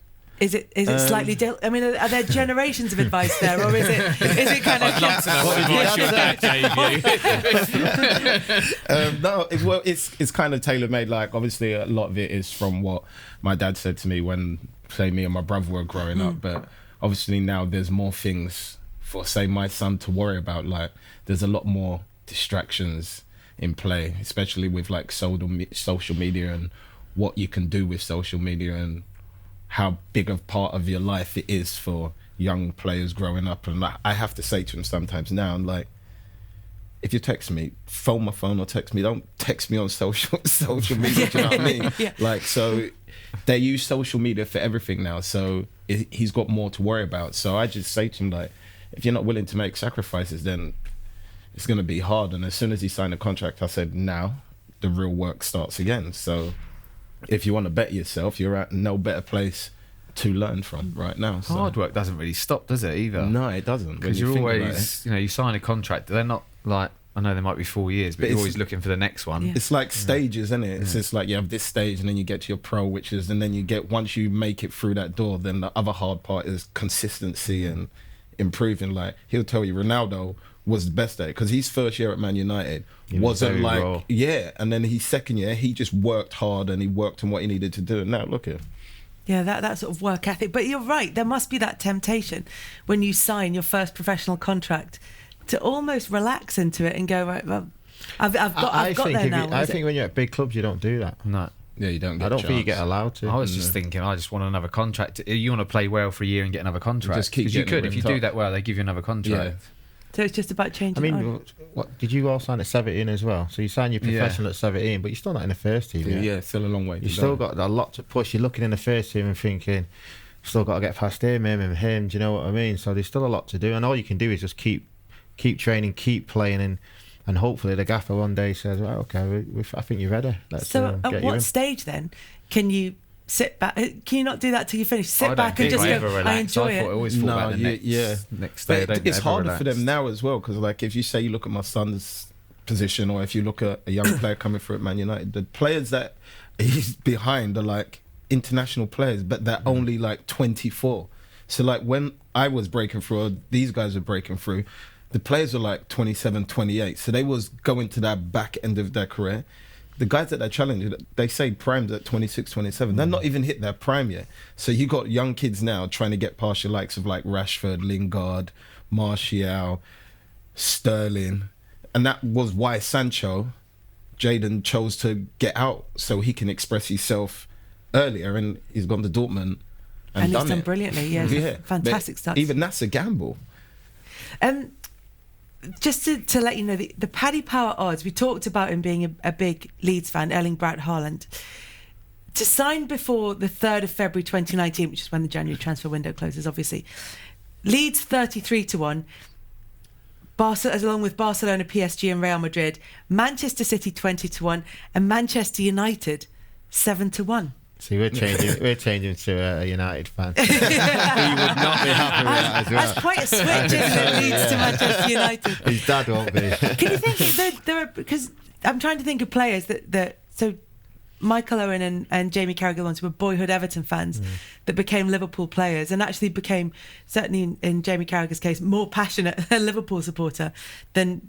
slightly different? I mean, are there generations of advice there, or is it kind of? I'd love to know what advice your dad gave you. It's kind of tailor-made. Like, obviously, a lot of it is from what my dad said to me when, say, me and my brother were growing up. But obviously now there's more things for, say, my son to worry about. Like, there's a lot more distractions in play, especially with like social media and what you can do with social media and how big a part of your life it is for young players growing up. And I have to say to him sometimes now, I'm like, if you text me, phone my phone or text me. Don't text me on social media. Do you know what I mean? Yeah. Like, so they use social media for everything now. So he's got more to worry about. So I just say to him, like, if you're not willing to make sacrifices, then it's going to be hard. And as soon as he signed a contract, I said, now the real work starts again. So if you want to bet yourself, you're at no better place to learn from right now. So. Hard work doesn't really stop, does it, either? No, it doesn't. Because you're always, you sign a contract. They're not like, I know there might be 4 years, but But you're it's- always looking for the next one. Yeah. It's like stages, isn't it? It's just like you have this stage and then you get to your pro, which is, and then you get, once you make it through that door, then the other hard part is consistency and improving. Like, he'll tell you Ronaldo was the best at it because his first year at Man United He was wasn't very like, raw. yeah. And then his second year, he just worked hard and he worked on what he needed to do. And now look at him. Yeah, that sort of work ethic. But you're right, there must be that temptation when you sign your first professional contract to almost relax into it and go, right, well, I've got there now. I think when you're at big clubs, you don't do that. No. Yeah, you don't get I don't a think you chance. get allowed to. I was just thinking, I just want another contract. You want to play well for a year and get another contract. Just keep Because you getting Mm. could, if you rimmed do up. that well, they give you another contract. So it's just about I changing. mean, what did you all sign at 17 as well? So you signed your professional at 17, but you're still not in the first team yet. Yeah, still a long way. You've still got a lot to push. You're looking in the first team and thinking, still got to get past him and him. Do you know what I mean? So there's still a lot to do, and all you can do is just keep training, keep playing, and hopefully the gaffer one day says, "Well, okay, I think you're ready. Let's So get at you what in." stage then can you sit back? Can you not do that till you finish? Sit I don't back and think just I go, ever I relax. enjoy I thought I it. always thought about the next day. I But don't it's ever harder for relax. them now as well, because like if you say you look at my son's position, or if you look at a young player coming through at Man United, the players that he's behind are like international players, but they're only like 24. So like when I was breaking through, or these guys were breaking through, the players were like 27, 28. So they was going to that back end of their career. The guys that they're challenging, they say prime's at 26, 27. They're not even hit their prime yet. So you got young kids now trying to get past your likes of like Rashford, Lingard, Martial, Sterling. And that was why Sancho, Jadon chose to get out so he can express himself earlier. And he's gone to Dortmund and And he's done done it. brilliantly. Yeah, fantastic But stuff. Even that's a gamble. Just to let you know, the Paddy Power odds, we talked about him being a big Leeds fan, Erling Braut Haland. To sign before the 3rd of February 2019, which is when the January transfer window closes, obviously, Leeds 33-1, along with Barcelona, PSG and Real Madrid, Manchester City 20-1, and Manchester United 7-1. See, we're changing to a United fan. He would not be happy with that as well. That's quite a switch, isn't it? Leeds to Manchester United. His dad won't be. Can you think there are, because I'm trying to think of players that so Michael Owen and Jamie Carragher ones were boyhood Everton fans that became Liverpool players and actually became, certainly in Jamie Carragher's case, more passionate a Liverpool supporter than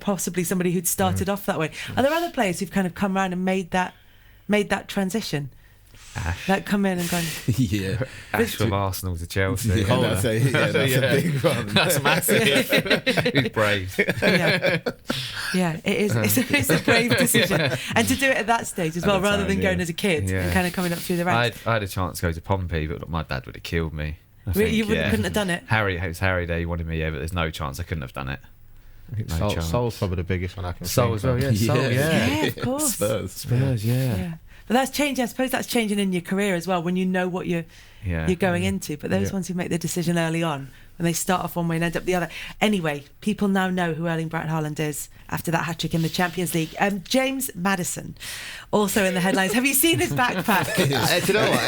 possibly somebody who'd started off that way. Are there other players who've kind of come around and made that transition? That come in and gone. Yeah. Ash from Arsenal to Chelsea. Yeah, that's a big one. That's massive. He's brave. Yeah, it is. It's a brave decision, and to do it at that stage as well, At the rather time, than going yeah. as a kid Yeah. and kind of coming up through the I ranks. had a chance to go to Pompey, but my dad would have killed me. I Really? think, You couldn't have done it? It was Harry Day, he wanted me, but there's no chance I couldn't have done it. No chance. Soul's probably the biggest one I can Soul think as well, of. yeah. Soul, Yeah, of course. Spurs. Yeah. But that's changing. I suppose that's changing in your career as well when you know what you're going into. But those ones who make the decision early on, when they start off one way and end up the other. Anyway, people now know who Erling Braut Haaland is after that hat-trick in the Champions League. James Maddison, also in the headlines. Have you seen his backpack? Do you know what?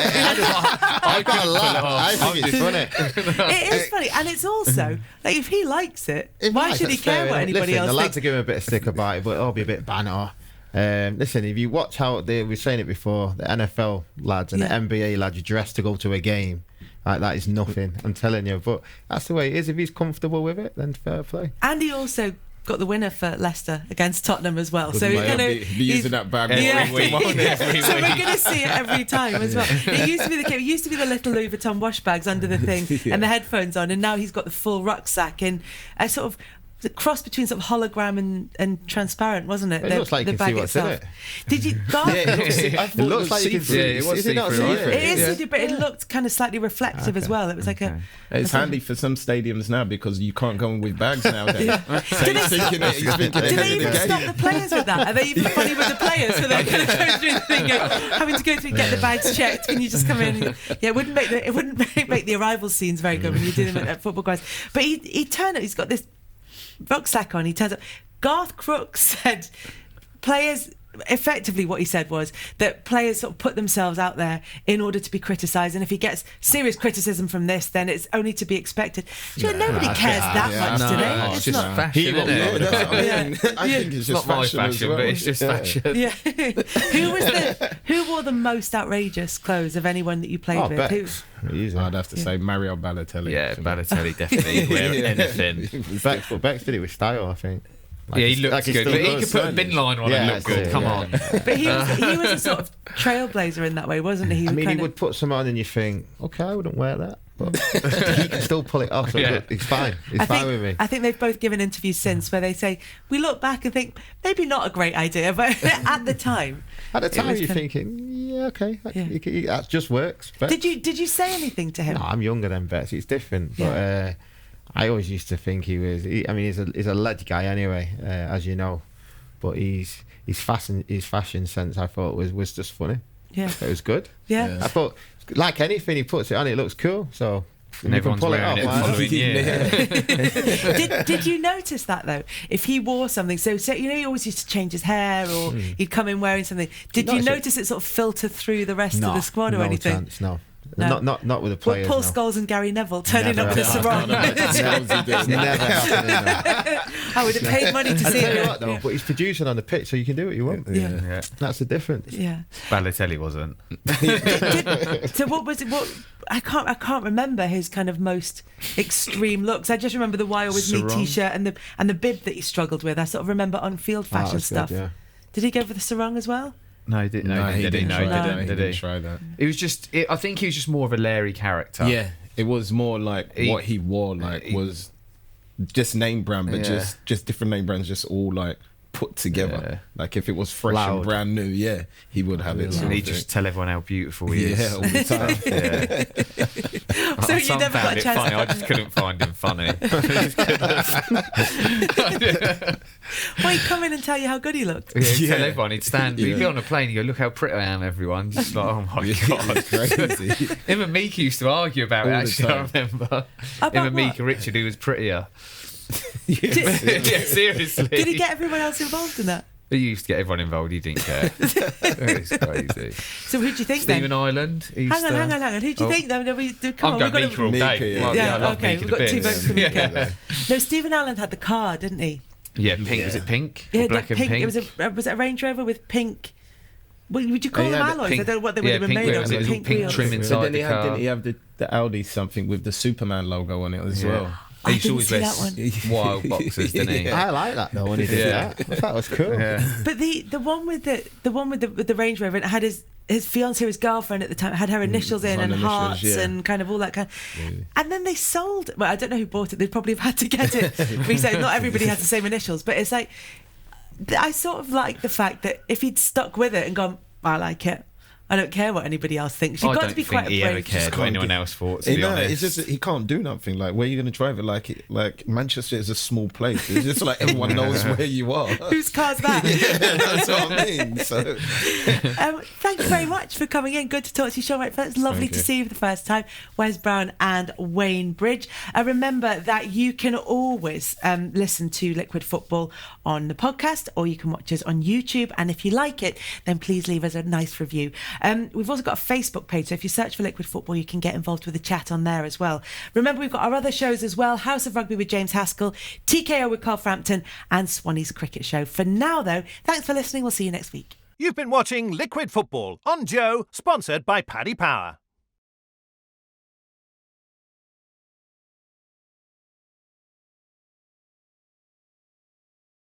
I've got a laugh. I think it's funny. It is funny, and it's also like if he likes it, why should he care what anybody else The lads thinks? are giving a bit of stick about it, but it'll be a bit banter. Listen, if you watch how we were saying it before, the NFL lads and the NBA lads dressed to go to a game, like that is nothing. I'm telling you, but that's the way it is. If he's comfortable with it, then fair play. And he also got the winner for Leicester against Tottenham as well. So he's going to be using that bag every every week. So we're going to see it every time as well. It used to be the case. It used to be the little Louis Vuitton wash bags under the thing and the headphones on, and now he's got the full rucksack in a sort of the cross between sort of hologram and transparent, wasn't it? It looks like you can see what's in it. Did you? Garth, It looks like you can see. Yeah, it was Is it not see-through, see-through? It is, but it looked kind of slightly reflective as well. It was like a. It's handy for some stadiums now because you can't go in with bags nowadays. So he's thinking Do they even stop the players with that? Are they even funny with the players? So they're going to go through the thing, having to go through and get the bags checked. Can you just come in? Yeah, it wouldn't make the arrival scenes very good when you do them at football guys. But he turned up. He's got this rucksack on. He turns up. Garth Crooks said players effectively what he said was that players sort of put themselves out there in order to be criticised, and if he gets serious criticism from this, then it's only to be expected. Nobody cares that much today. It's just fashion, isn't it? I think it's just not my fashion as fashion, well. but it's just fashion. Yeah. Who wore the most outrageous clothes of anyone that you played with? Bex. Easy. I'd have to say Mario Balotelli. Yeah, Balotelli definitely wear anything. Bex did it with style, I think. Yeah, he looked good, but he could put a bin liner on and look good. Come on. But he was a sort of trailblazer in that way, wasn't he? I mean, he would put some on and you think, okay, I wouldn't wear that. But he can still pull it off. So look, it's fine. It's fine with me. I think they've both given interviews since where they say, we look back and think, maybe not a great idea, but at the time... you're thinking, yeah, okay, that just works. Bex. Did you say anything to him? No, I'm younger than Bex. It's different. But I always used to think he's a lead guy anyway, as you know. But his fashion sense, I thought, was just funny. Yeah. It was good. Yeah. I thought, like anything, he puts it on, it looks cool. So and everyone's wearing it the following year. Did you notice that though? If he wore something, so he always used to change his hair, or he'd come in wearing something. Did you notice it sort of filter through the rest of the squad or anything? Chance, no. Not with the players. Paul Scholes and Gary Neville turning up with a sarong. I would have paid money to see it. But he's producing on the pitch, so you can do what you want. Yeah. That's the difference. Yeah. Balotelli wasn't. So what was it? I can't remember his kind of most extreme looks. I just remember the "Why Always Me" T-shirt and the bib that he struggled with. I sort of remember on-field fashion stuff. Good, yeah. Did he go for the sarong as well? No, he didn't. No, he didn't. He didn't try that. It was just. I think he was just more of a Larry character. Yeah, it was more like what he wore. Was just name brand, but just different name brands, just all like put together. Yeah. Like if it was fresh and brand new, he would have it. And he just tell everyone how beautiful he is. Yeah, all the time. So you never got a chance. Funny. I just couldn't find him funny. Well, he'd come in and tell you how good he looked. Yeah, he'd tell everyone. He'd stand. He'd be on a plane. He'd go, "Look how pretty I am, everyone." Just like, oh my god, crazy. Him and Meek used to argue about it. Actually, I remember. Him and Meek and Richard, who was prettier. Yeah, seriously. Did he get everyone else involved in that? He used to get everyone involved. He didn't care. It's crazy. So who do you think Stephen then? Ireland. Hang on. Who do you think? Come on, I'm going Meek all day. Yeah, I love okay. Meek We've got 2 votes for Meek. Yeah. No, Stephen Ireland had the car, didn't he? Yeah, pink. Was it pink? Yeah, or black and pink. pink? Was it a Range Rover with pink? Would you call them alloys? Pink, I don't know what they would have been made of. Pink Wheels. trim inside the car. Didn't he have the Audi something with the Superman logo on it as well? I He used to didn't always see wear wild boxers, didn't he? I like that though when he did that. I thought it was cool. Yeah. But the one with the Range Rover, it had his fiancée, his girlfriend at the time, had her initials in and hearts and kind of all that kind. And then they sold. Well, I don't know who bought it. They'd probably have had to get it. Reset. Not everybody has the same initials, but it's like I sort of like the fact that if he'd stuck with it and gone, I like it. I don't care what anybody else thinks. You've got to be quite brave. I don't think he ever cared what anyone else thought, to be honest. It's just he can't do nothing. Like, where are you going to drive it? Like Manchester is a small place. It's just like everyone knows where you are. Whose car's that? That's what I mean. So, thank you very much for coming in. Good to talk to you, Shaun Wright-Phillips. Lovely to see you for the first time. Wes Brown and Wayne Bridge. Remember that you can always listen to Liquid Football on the podcast, or you can watch us on YouTube. And if you like it, then please leave us a nice review. We've also got a Facebook page, so if you search for Liquid Football, you can get involved with the chat on there as well. Remember, we've got our other shows as well: House of Rugby with James Haskell, TKO with Carl Frampton, and Swanee's Cricket Show. For now, though, thanks for listening. We'll see you next week. You've been watching Liquid Football on Joe, sponsored by Paddy Power.